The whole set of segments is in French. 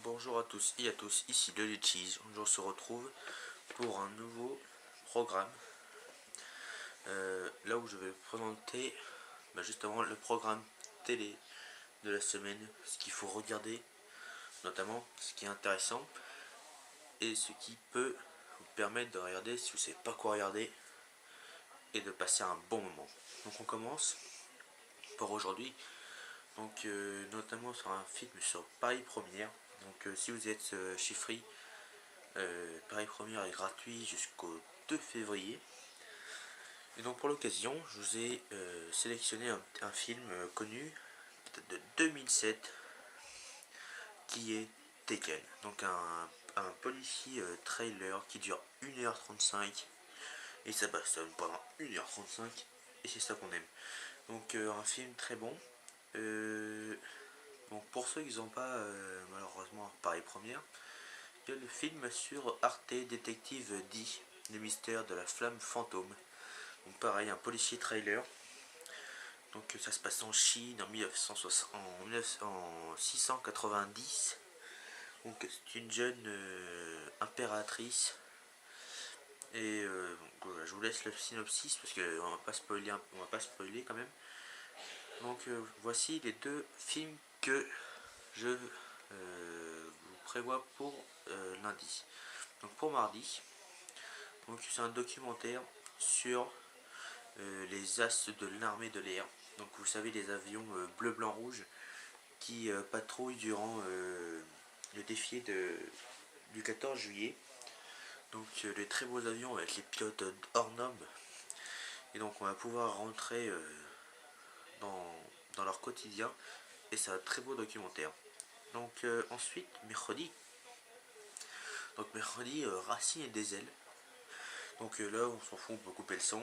Bonjour à tous et à tous, ici le Cheese. On se retrouve pour un nouveau programme. Là où je vais présenter justement le programme télé de la semaine, ce qu'il faut regarder, notamment ce qui est intéressant et ce qui peut vous permettre de regarder si vous ne savez pas quoi regarder et de passer un bon moment. Donc on commence pour aujourd'hui, donc notamment sur un film sur Paris Première. Donc si vous êtes chez Free, Paris Première est gratuit jusqu'au 2 février. Et donc pour l'occasion, je vous ai sélectionné un film connu de 2007 qui est Taken. Donc un policier trailer qui dure 1h35 et ça bastonne pendant 1h35 et c'est ça qu'on aime. Donc un film très bon. Donc pour ceux qui n'ont pas malheureusement Paris Première, il y a le film sur Arte Détective D, le mystère de la flamme fantôme. Donc pareil, un policier trailer. Donc ça se passe en Chine en 690. Donc c'est une jeune impératrice. Et donc, voilà, je vous laisse le synopsis parce qu'on va pas spoiler quand même. Donc voici les deux films que je vous prévois pour lundi. Donc pour mardi, donc c'est un documentaire sur les as de l'armée de l'air. Donc vous savez, les avions bleu, blanc, rouge qui patrouillent durant le défilé du 14 juillet. Donc les très beaux avions avec les pilotes hors normes. Et donc on va pouvoir rentrer dans leur quotidien. Et c'est un très beau documentaire. Donc ensuite, mercredi. Donc mercredi, Racine et des ailes. Donc là, on s'en fout, on peut couper le son.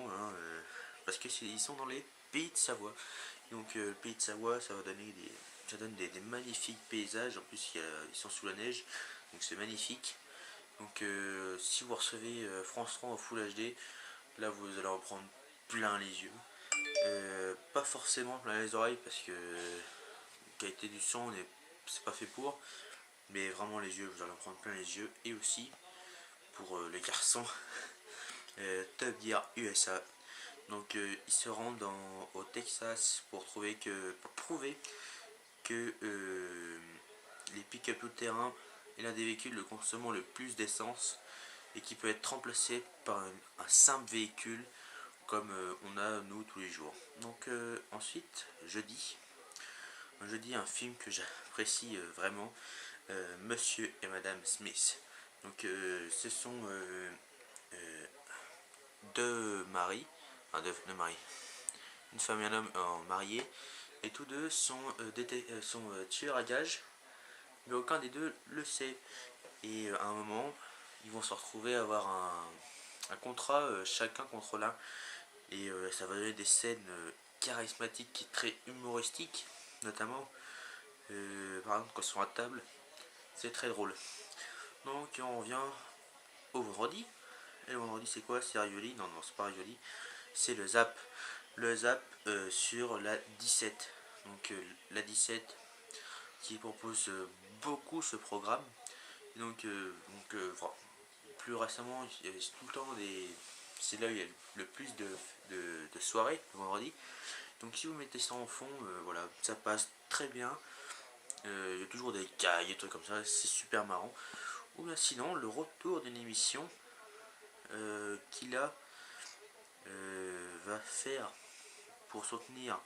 Parce qu'ils sont dans les pays de Savoie. Donc le pays de Savoie, ça donne des magnifiques paysages. En plus, ils sont sous la neige. Donc c'est magnifique. Donc si vous recevez France 3 en Full HD, là vous allez en prendre plein les yeux. Pas forcément plein les oreilles parce que la qualité du son c'est pas fait pour. Mais vraiment les yeux, vous allez en prendre plein les yeux. Et aussi pour les garçons, Top Gear USA. Donc ils se rendent au Texas pour prouver que les pick-up tout-terrain est l'un des véhicules consommant le plus d'essence et qui peut être remplacé par un simple véhicule comme on a nous tous les jours. Donc ensuite, jeudi, un film que j'apprécie vraiment, Monsieur et Madame Smith. Donc ce sont deux maris, une femme et un homme mariés, et tous deux sont tueurs à gages, mais aucun des deux le sait. Et à un moment, ils vont se retrouver à avoir un contrat chacun contre l'un, et ça va donner des scènes charismatiques et très humoristiques, notamment par exemple quand ils sont à table, c'est très drôle. Donc on revient au vendredi. Et le vendredi c'est quoi? C'est Rioli? Non, c'est pas Rioli, c'est le Zap. Le Zap sur la 17. Donc la 17 qui propose beaucoup ce programme. Et donc plus récemment, il y avait tout le temps c'est là où il y a le plus de soirées, le vendredi. Donc si vous mettez ça en fond, voilà, ça passe très bien. Il y a toujours des cailles, des trucs comme ça, c'est super marrant. Ou bien sinon, le retour d'une émission qu'il va faire pour soutenir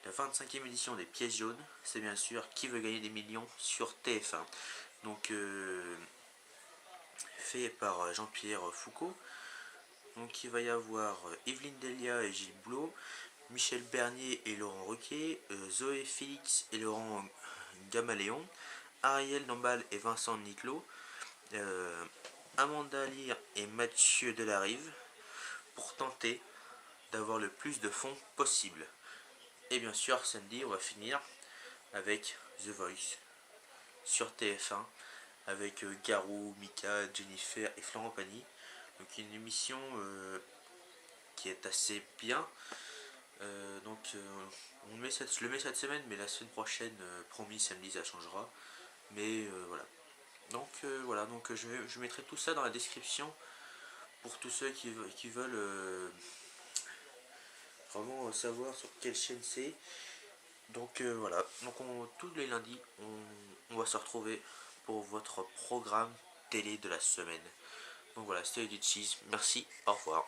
la 25e édition des pièces jaunes, c'est bien sûr Qui veut gagner des millions sur TF1. Donc fait par Jean-Pierre Foucault. Donc il va y avoir Evelyne Delia et Gilles Blot, Michel Bernier et Laurent Ruquier, Zoé Félix et Laurent Gamaléon, Ariel Dombal et Vincent Niclot, Amanda Lear et Mathieu Delarive, pour tenter d'avoir le plus de fonds possible. Et bien sûr, samedi, on va finir avec The Voice sur TF1 avec Garou, Mika, Jennifer et Florent Pagny. Donc une émission qui est assez bien. On met je le mets cette semaine, mais la semaine prochaine, promis, samedi, ça changera. Mais voilà. Donc voilà, donc je mettrai tout ça dans la description pour tous ceux qui veulent vraiment savoir sur quelle chaîne c'est. Donc voilà, donc tous les lundis, on va se retrouver pour votre programme télé de la semaine. Donc voilà, c'était Edith Cheese, merci, au revoir.